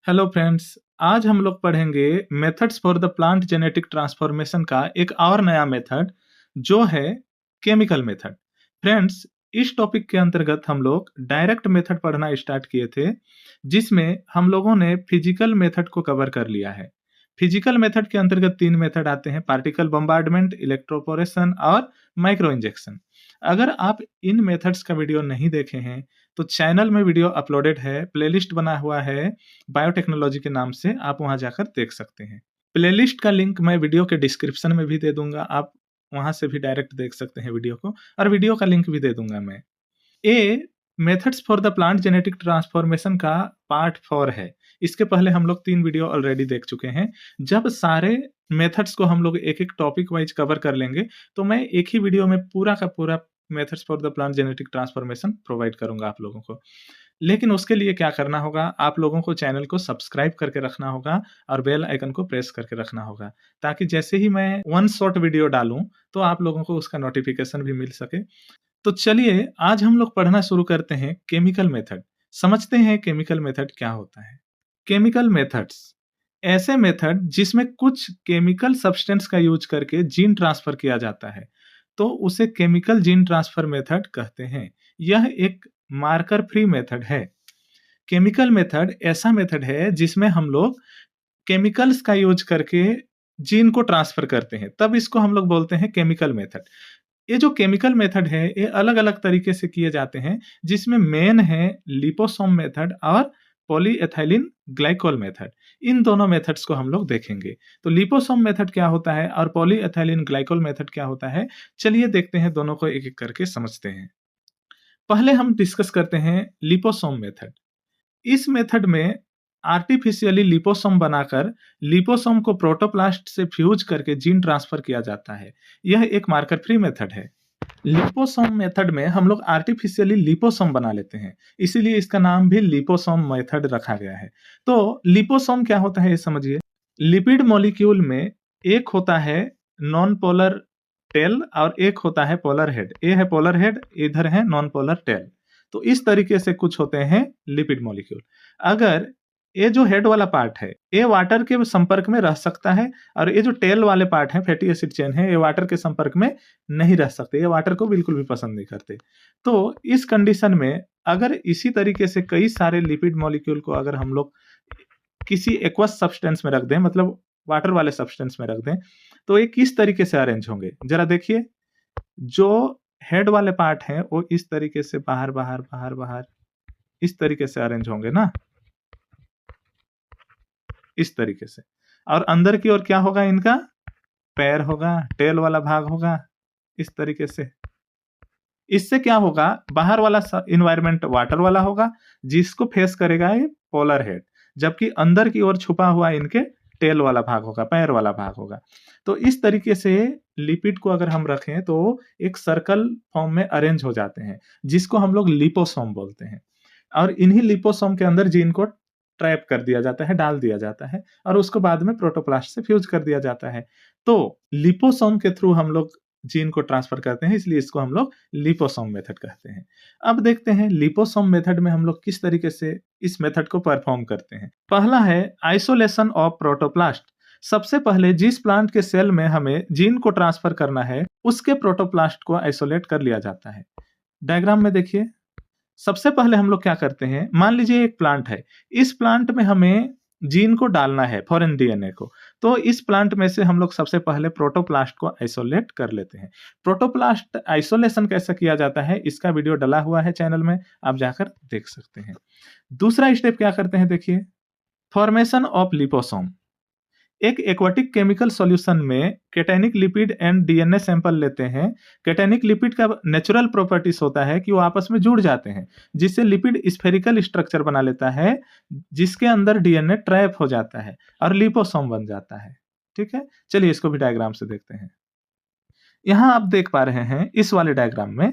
Hello friends. आज हम लोग पढ़ेंगे methods for the plant genetic transformation का एक और नया मेथड जो है केमिकल मेथड। फ्रेंड्स, इस टॉपिक के अंतर्गत हम लोग डायरेक्ट मेथड पढ़ना स्टार्ट किए थे, जिसमें हम लोगों ने फिजिकल मेथड को कवर कर लिया है। फिजिकल मेथड के अंतर्गत 3 मेथड आते हैं: पार्टिकल बम्बार्डमेंट, इलेक्ट्रोपोरेशन और माइक्रो इंजेक्शन। अगर आप इन मेथड्स का वीडियो नहीं देखे हैं तो चैनल में वीडियो अपलोडेड है, प्लेलिस्ट बना हुआ है बायोटेक्नोलॉजी के नाम से, आप वहां जाकर देख सकते हैं। प्लेलिस्ट का लिंक मैं वीडियो के डिस्क्रिप्शन में भी दे दूंगा, आप वहां से भी डायरेक्ट देख सकते हैं वीडियो को, और वीडियो का लिंक भी दे दूंगा मैं। A methods for the plant genetic transformation का पार्ट 4 है। इसके पहले हम लोग 3 वीडियो ऑलरेडी देख चुके हैं। जब सारे मेथड्स को हम लोग एक एक टॉपिक वाइज कवर कर लेंगे तो मैं एक ही वीडियो में पूरा का पूरा methods for the plant genetic transformation provide करूंगा आप लोगों को। लेकिन उसके लिए क्या करना होगा, आप लोगों को चैनल को सब्सक्राइब करके रखना होगा और बेल आइकन को प्रेस करके रखना होगा, ताकि जैसे ही मैं वन शॉट वीडियो डालूं तो आप लोगों को उसका नोटिफिकेशन भी मिल सके। तो चलिए आज हम लोग पढ़ना शुरू करते हैं केमिकल मेथड। समझते हैं केमिकल मेथड क्या होता है। केमिकल मेथड्स ऐसे मेथड जिसमें कुछ केमिकल सब्सटेंस का यूज करके जीन ट्रांसफर किया जाता है, तो उसे केमिकल जीन ट्रांसफर मेथड कहते हैं। यह एक मार्कर फ्री मेथड है। केमिकल मेथड ऐसा मेथड है जिसमें हम लोग केमिकल्स का यूज करके जीन को ट्रांसफर करते हैं, तब इसको हम लोग बोलते हैं केमिकल मेथड। ये जो केमिकल मेथड है ये अलग अलग तरीके से किए जाते हैं, जिसमें मेन है लिपोसोम मेथड और पॉलीएथिलीन ग्लाइकोल मेथड। इन दोनों मेथड्स को हम लोग देखेंगे। तो लिपोसोम मेथड क्या होता है और पॉलीएथिलीन ग्लाइकोल मेथड क्या होता है, चलिए देखते हैं, दोनों को एक एक करके समझते हैं। पहले हम डिस्कस करते हैं लिपोसोम मेथड। इस मेथड में आर्टिफिशियली लिपोसोम बनाकर लिपोसोम को प्रोटोप्लास्ट से फ्यूज करके जीन ट्रांसफर किया जाता है। यह एक मार्कर फ्री मेथड है। लिपोसोम मेथड में हम लोग आर्टिफिशियली लिपोसोम बना लेते हैं, इसीलिए इसका नाम भी लिपोसोम मेथड रखा गया है। तो लिपोसोम क्या होता है ये समझिए। लिपिड मॉलिक्यूल में एक होता है नॉन पोलर टेल और एक होता है पोलर हेड। ये है पोलर हेड, इधर है नॉन पोलर टेल। तो इस तरीके से कुछ होते हैं लिपिड मॉलिक्यूल। अगर ये जो हेड वाला पार्ट है ये वाटर के संपर्क में रह सकता है, और ये जो टेल वाले पार्ट है फैटी एसिड चेन है, ये वाटर के संपर्क में नहीं रह सकते, ये वाटर को बिल्कुल भी पसंद नहीं करते। तो इस कंडीशन में अगर इसी तरीके से कई सारे लिपिड मॉलिक्यूल को अगर हम लोग किसी एक्वस सब्सटेंस में रख दें, मतलब वाटर वाले सब्सटेंस में रख दें, तो ये किस तरीके से अरेंज होंगे जरा देखिए। जो हेड वाले पार्ट हैं वो इस तरीके से बाहर बाहर बाहर बाहर इस तरीके से अरेंज होंगे ना, इस तरीके से। और अंदर की ओर क्या होगा, इनका पैर होगा, टेल वाला भाग होगा इस तरीके से। इससे क्या होगा, बाहर वाला इन्वायरमेंट वाटर वाला होगा जिसको फेस करेगा ये पोलर हेड, जबकि अंदर की ओर छुपा हुआ इनके टेल वाला भाग होगा, पैर वाला भाग होगा। तो इस तरीके से लिपिड को अगर हम रखें तो एक सर्कल फॉर्म में अरेंज हो जाते हैं, जिसको हम लोग लिपोसोम बोलते हैं। और इन्हीं लिपोसोम के अंदर जीन को ट्रैप कर दिया जाता है, डाल दिया जाता है, और उसको बाद में प्रोटोप्लास्ट से फ्यूज कर दिया जाता है। तो लिपोसोम के थ्रू हम लोग जीन को ट्रांसफर करते हैं, इसलिए इसको हम लोग लिपोसोम मेथड कहते हैं। अब देखते हैं लिपोसोम मेथड में हम लोग किस तरीके से इस मेथड को परफॉर्म करते हैं। पहला है आइसोलेशन ऑफ प्रोटोप्लास्ट। सबसे पहले जिस प्लांट के सेल में हमें जीन को ट्रांसफर करना है उसके प्रोटोप्लास्ट को आइसोलेट कर लिया जाता है। डायग्राम में देखिए, सबसे पहले हम लोग क्या करते हैं, मान लीजिए एक प्लांट है, इस प्लांट में हमें जीन को डालना है, फॉरेन डीएनए को। तो इस प्लांट में से हम लोग सबसे पहले प्रोटोप्लास्ट को आइसोलेट कर लेते हैं। प्रोटोप्लास्ट आइसोलेशन कैसे किया जाता है इसका वीडियो डला हुआ है चैनल में, आप जाकर देख सकते हैं। दूसरा स्टेप क्या करते हैं देखिए, फॉर्मेशन ऑफ लिपोसोम। एक एक्वाटिक केमिकल सॉल्यूशन में केटाइनिक लिपिड एंड डीएनए सैंपल लेते हैं। केटाइनिक लिपिड का नेचुरल प्रॉपर्टीज होता है कि वो आपस में जुड़ जाते हैं, जिससे लिपिड स्फेरिकल स्ट्रक्चर बना लेता है, जिसके अंदर डीएनए ट्रैप हो जाता है और लिपोसोम बन जाता है। ठीक है, चलिए इसको भी डायग्राम से देखते हैं। यहां आप देख पा रहे हैं इस वाले डायग्राम में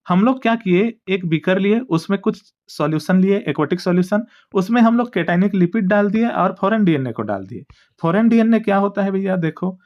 हम लोग क्या किए, एक बीकर लिए, उसमें कुछ सॉल्यूशन लिए, एक्वाटिक सॉल्यूशन, उसमें हम लोग केटाइनिक लिपिड डाल दिए और फॉरेन डीएनए को डाल दिए। फॉरेन डीएनए क्या होता है भैया देखो,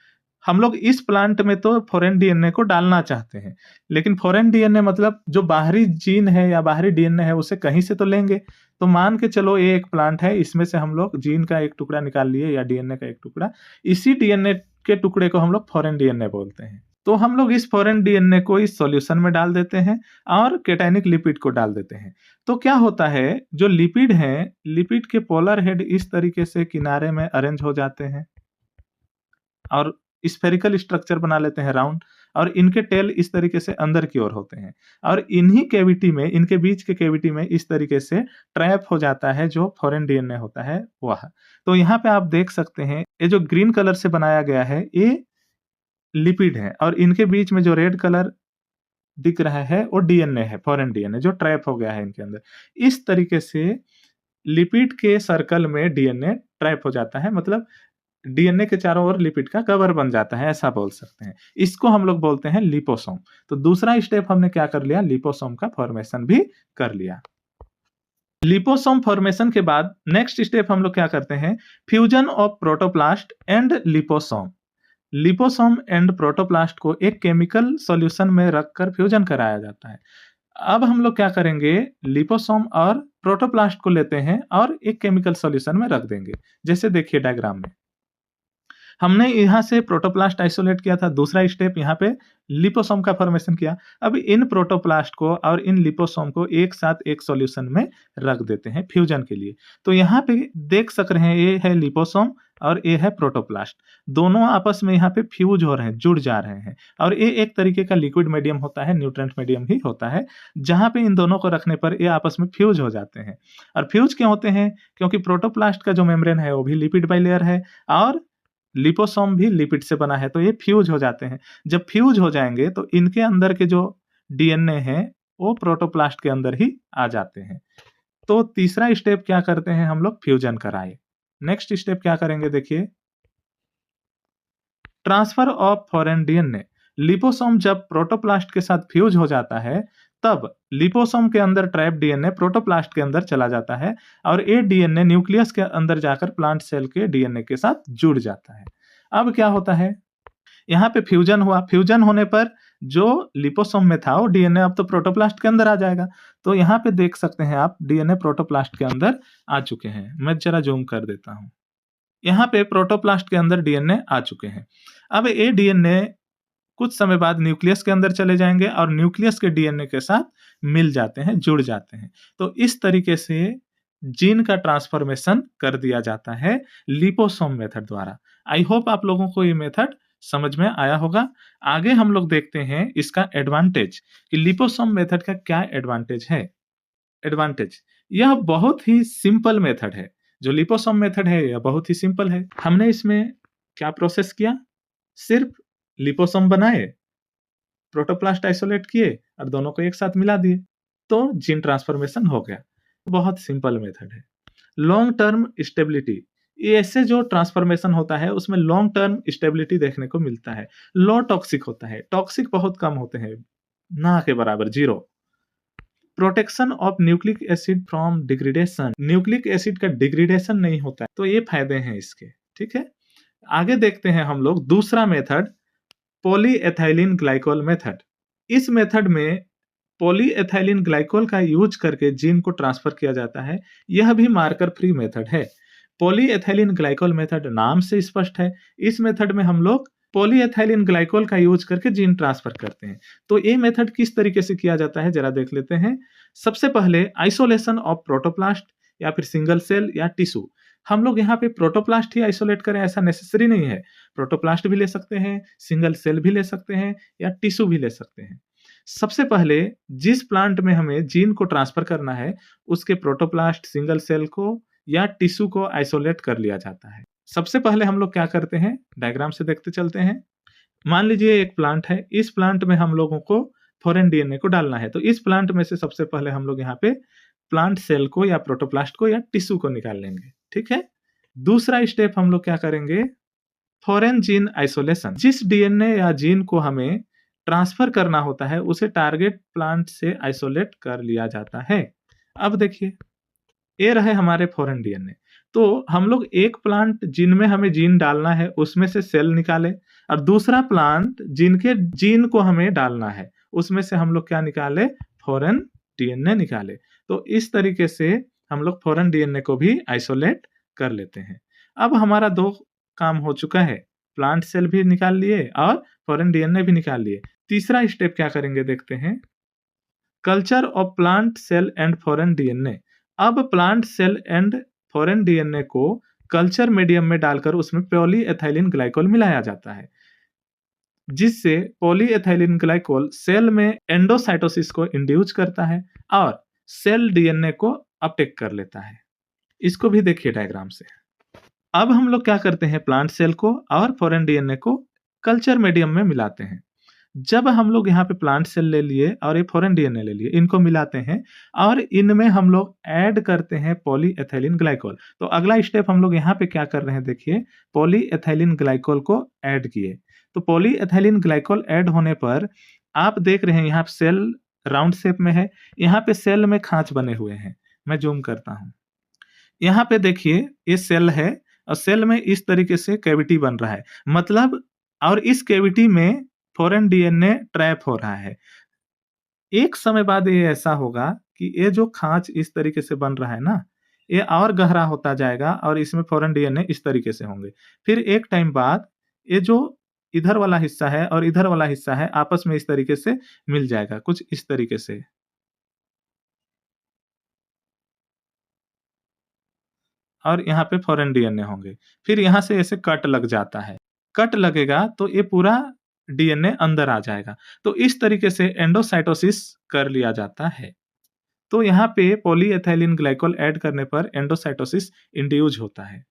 हम लोग इस प्लांट में तो फॉरेन डीएनए को डालना चाहते हैं, लेकिन फॉरेन डीएनए मतलब जो बाहरी जीन है या बाहरी डीएनए है उसे कहीं से तो लेंगे। तो मान के चलो ये एक प्लांट है, इसमें से हम लोग जीन का एक टुकड़ा निकाल लिए या डीएनए का एक टुकड़ा, इसी डीएनए के टुकड़े को हम लोग फॉरेन डीएनए बोलते हैं। तो हम लोग इस फॉरेन डीएनए को इस सॉल्यूशन में डाल देते हैं और केटायनिक लिपिड को डाल देते हैं। तो क्या होता है, जो लिपिड हैं, लिपिड के पोलर हेड इस तरीके से किनारे में अरेंज हो जाते हैं और स्फेरिकल स्ट्रक्चर बना लेते हैं राउंड, और इनके टेल इस तरीके से अंदर की ओर होते हैं और इन्हीं कैविटी में, इनके बीच के कैविटी में इस तरीके से ट्रैप हो जाता है जो फॉरेन डीएनए होता है वह। तो यहाँ पे आप देख सकते हैं ये जो ग्रीन कलर से बनाया गया है ये लिपिड है और इनके बीच में जो रेड कलर दिख रहा है वो डीएनए है, फॉरेन डीएनए जो ट्रैप हो गया है इनके अंदर। इस तरीके से लिपिड के सर्कल में डीएनए ट्रैप हो जाता है, मतलब डीएनए के चारों ओर लिपिड का कवर बन जाता है, ऐसा बोल सकते हैं। इसको हम लोग बोलते हैं लिपोसोम। तो दूसरा स्टेप हमने क्या कर लिया, लिपोसोम का फॉर्मेशन भी कर लिया। लिपोसोम फॉर्मेशन के बाद नेक्स्ट स्टेप हम लोग क्या करते हैं, fusion of protoplast and liposome. Liposome and protoplast को एक केमिकल सॉल्यूशन में रखकर फ्यूजन कराया जाता है। अब हम लोग क्या करेंगे, लिपोसोम और प्रोटोप्लास्ट को लेते हैं और एक केमिकल सॉल्यूशन में रख देंगे। जैसे देखिए डायग्राम में हमने यहाँ से प्रोटोप्लास्ट आइसोलेट किया था, दूसरा स्टेप यहाँ पे लिपोसोम का फॉर्मेशन किया। अब इन प्रोटोप्लास्ट को और इन लिपोसोम को एक साथ एक सॉल्यूशन में रख देते हैं फ्यूजन के लिए। तो यहाँ पे देख सक रहे हैं ये है लिपोसोम और ये है प्रोटोप्लास्ट, दोनों आपस में यहाँ पे फ्यूज हो रहे हैं, जुड़ जा रहे हैं और ये एक तरीके का लिक्विड मीडियम होता है, न्यूट्रेंट मीडियम ही होता है, जहाँ पे इन दोनों को रखने पर ये आपस में फ्यूज हो जाते हैं। और फ्यूज क्यों होते हैं, क्योंकि प्रोटोप्लास्ट का जो मेम्ब्रेन है वो भी लिपिड बाइलेयर है और लिपोसोम भी लिपिड से बना है, तो ये फ्यूज हो जाते हैं। जब फ्यूज हो जाएंगे तो इनके अंदर के जो डीएनए हैं वो प्रोटोप्लास्ट के अंदर ही आ जाते हैं। तो तीसरा स्टेप क्या करते हैं हम लोग, फ्यूजन कराए। नेक्स्ट स्टेप क्या करेंगे देखिए, transfer of foreign DNA. Liposome जब प्रोटोप्लास्ट के साथ फ्यूज हो जाता है तब लिपोसोम के अंदर ट्रैप डीएनए प्रोटोप्लास्ट के अंदर चला जाता है और ये डीएनए न्यूक्लियस के अंदर जाकर प्लांट सेल के डीएनए के साथ जुड़ जाता है। अब क्या होता है, यहाँ पे फ्यूजन हुआ, फ्यूजन होने पर जो लिपोसोम में था वो डीएनए अब तो प्रोटोप्लास्ट के अंदर आ जाएगा। तो यहाँ पे देख सकते हैं आप डीएनए प्रोटोप्लास्ट के अंदर आ चुके हैं। मैं जरा जूम कर देता हूँ, यहाँ पे प्रोटोप्लास्ट के अंदर डीएनए आ चुके हैं। अब ये डीएनए कुछ समय बाद न्यूक्लियस के अंदर चले जाएंगे और न्यूक्लियस के डीएनए के साथ मिल जाते हैं, जुड़ जाते हैं। तो इस तरीके से जीन का ट्रांसफॉर्मेशन कर दिया जाता है लिपोसोम मेथड द्वारा। आई होप आप लोगों को ये मेथड समझ में आया होगा। आगे हम लोग देखते हैं इसका एडवांटेज कि लिपोसोम मेथड का क्या एडवांटेज है। एडवांटेज, यह बहुत ही सिंपल मेथड है। जो लिपोसोम मेथड है यह बहुत ही सिंपल है। हमने इसमें क्या प्रोसेस किया, सिर्फ लिपोसोम बनाए, प्रोटोप्लास्ट आइसोलेट किए और दोनों को एक साथ मिला दिए, तो जीन ट्रांसफॉर्मेशन हो गया। बहुत सिंपल मेथड है। लॉन्ग टर्म स्टेबिलिटी, ये ऐसे जो ट्रांसफॉर्मेशन होता है उसमें लॉन्ग टर्म स्टेबिलिटी देखने को मिलता है। लो टॉक्सिक होता है, टॉक्सिक बहुत कम होते हैं, ना के बराबर, zero. Protection of nucleic acid from degradation, nucleic acid का डिग्रेडेशन नहीं होता है, तो ये फायदे हैं इसके। ठीक है, आगे देखते हैं हम लोग दूसरा मेथड, पॉलीएथिलीन ग्लाइकोल मेथड। इस मेथड में पॉलीएथिलीन ग्लाइकोल का यूज करके जीन को ट्रांसफर किया जाता है। यह भी मार्कर फ्री मेथड है। पॉलीएथिलीन ग्लाइकोल मेथड नाम से स्पष्ट है, इस मेथड में हम लोग पॉलीएथिलीन ग्लाइकोल का यूज करके जीन ट्रांसफर करते हैं। तो ये मेथड किस तरीके से किया जाता है जरा देख लेते हैं। सबसे पहले आइसोलेशन ऑफ प्रोटोप्लास्ट या फिर सिंगल सेल या टिश्यू। हम लोग यहाँ पे प्रोटोप्लास्ट ही आइसोलेट करें ऐसा नेसेसरी नहीं है, प्रोटोप्लास्ट भी ले सकते हैं, सिंगल सेल भी ले सकते हैं या टिश्यू भी ले सकते हैं। सबसे पहले जिस प्लांट में हमें जीन को ट्रांसफर करना है उसके प्रोटोप्लास्ट, सिंगल सेल को या टिश्यू को आइसोलेट कर लिया जाता है। सबसे पहले हम लोग क्या करते हैं, डायग्राम से देखते चलते हैं। मान लीजिए एक प्लांट है, इस प्लांट में हम लोगों को फॉरेन डीएनए को डालना है, तो इस प्लांट में से सबसे पहले हम लोग यहाँ पे प्लांट सेल को या प्रोटोप्लास्ट को या टिश्यू को निकाल लेंगे। ठीक है, दूसरा स्टेप हम लोग क्या करेंगे, फॉरेन जीन आइसोलेशन। जिस डीएनए या जीन को हमें ट्रांसफर करना होता है उसे टारगेट प्लांट से आइसोलेट कर लिया जाता है। अब देखिए ये रहे हमारे फॉरेन डीएनए, तो हम लोग एक प्लांट जिनमें हमें जीन डालना है उसमें से सेल निकाले और दूसरा प्लांट जिनके जीन को हमें डालना है, उसमें से हम लोग क्या निकाले, फॉरेन डीएनए निकाले। तो इस तरीके से हम लोग फॉरेन डीएनए को भी आइसोलेट कर लेते हैं। अब हमारा 2 काम हो चुका है, प्लांट सेल भी निकाल लिए और फॉरेन डीएनए भी निकाल लिए। तीसरा स्टेप क्या करेंगे देखते हैं, culture of plant cell and foreign DNA. अब plant cell and foreign DNA को कल्चर मीडियम में डालकर उसमें पॉलीएथिलीन ग्लाइकोल मिलाया जाता है, जिससे पॉलीएथिलीन ग्लाइकोल सेल में एंडोसाइटोसिस को इंड्यूस करता है और सेल डीएनए को अपटेक कर लेता है। इसको भी देखिए डायग्राम से। अब हम लोग क्या करते हैं, प्लांट सेल को और फॉरेन डीएनए को कल्चर मीडियम में मिलाते हैं। जब हम लोग यहाँ पे प्लांट सेल ले लिए और ये फॉरेन डीएनए ले लिए, इनको मिलाते हैं और इनमें हम लोग ऐड करते हैं पॉलीएथिलीन ग्लाइकोल। तो अगला स्टेप हम लोग यहाँ पे क्या कर रहे हैं देखिए, पॉलीएथिलीन ग्लाइकोल को ऐड किए। तो पॉलीएथिलीन ग्लाइकोल ऐड होने पर आप देख रहे हैं यहाँ पे सेल राउंड शेप में है, यहाँ पे सेल में खांच बने हुए हैं। मैं जूम करता हूँ, यहाँ पे देखिए ये सेल है और सेल में इस तरीके से कैविटी बन रहा है, मतलब और इस कैविटी में फॉरेन डीएनए ट्रैप हो रहा है। एक समय बाद ये ऐसा होगा कि ये जो खांच इस तरीके से बन रहा है ना, ये और गहरा होता जाएगा और इसमें फॉरेन डीएनए इस तरीके से होंगे। फिर एक टाइम बाद ये जो इधर वाला हिस्सा है और इधर वाला हिस्सा है आपस में इस तरीके से मिल जाएगा, कुछ इस तरीके से। और यहाँ पे फॉरेन डीएनए होंगे। फिर यहाँ से ऐसे कट लग जाता है। कट लगेगा तो ये पूरा डीएनए अंदर आ जाएगा। तो इस तरीके से एंडोसाइटोसिस कर लिया जाता है। तो यहाँ पे पॉलीएथिलीन ग्लाइकोल ऐड करने पर एंडोसाइटोसिस इंड्यूस होता है।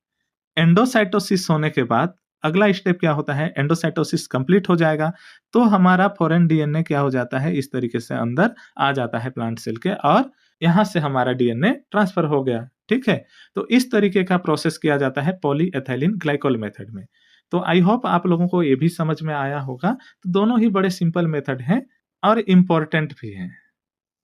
एंडोसाइटोसिस होने के बाद अगला स्टेप क्या होता है, एंडोसाइटोसिस कंप्लीट हो जाएगा तो हमारा फॉरेन डीएनए क्या हो जाता है, इस तरीके से अंदर आ जाता है प्लांट सेल के और यहाँ से हमारा डीएनए ट्रांसफर हो गया। ठीक है, तो इस तरीके का प्रोसेस किया जाता है पॉलीएथिलीन ग्लाइकोल मेथड में। तो आई होप आप लोगों को ये भी समझ में आया होगा। तो दोनों ही बड़े सिंपल मेथड हैं और इम्पोर्टेंट भी हैं।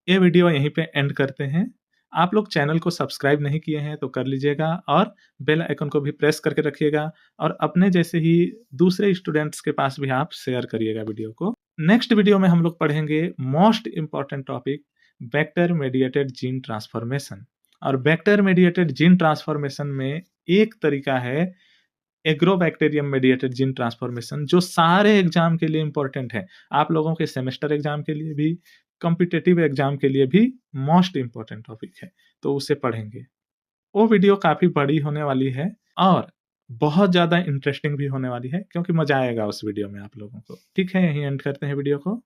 ये वीडियो यहीं पे एंड करते हैं। आप लोग चैनल को सब्सक्राइब नहीं किए हैं तो कर लीजिएगा और बेल आइकन को भी प्रेस करके रखिएगा और अपने जैसे ही दूसरे स्टूडेंट्स के पास भी आप शेयर करिएगा वीडियो को। नेक्स्ट वीडियो में हम लोग पढ़ेंगे most important topic, vector mediated gene transformation. और वेक्टर मेडिएटेड जीन ट्रांसफॉर्मेशन में एक तरीका है एग्रोबैक्टीरियम मेडिएटेड जीन ट्रांसफॉर्मेशन, जो सारे एग्जाम के लिए इंपॉर्टेंट है। आप लोगों के सेमेस्टर एग्जाम के लिए भी, कॉम्पिटिटिव एग्जाम के लिए भी मोस्ट इंपॉर्टेंट टॉपिक है, तो उसे पढ़ेंगे। वो वीडियो काफी बड़ी होने वाली है और बहुत ज्यादा इंटरेस्टिंग भी होने वाली है, क्योंकि मजा आएगा उस वीडियो में आप लोगों को। ठीक है, यहीं एंड करते हैं वीडियो को।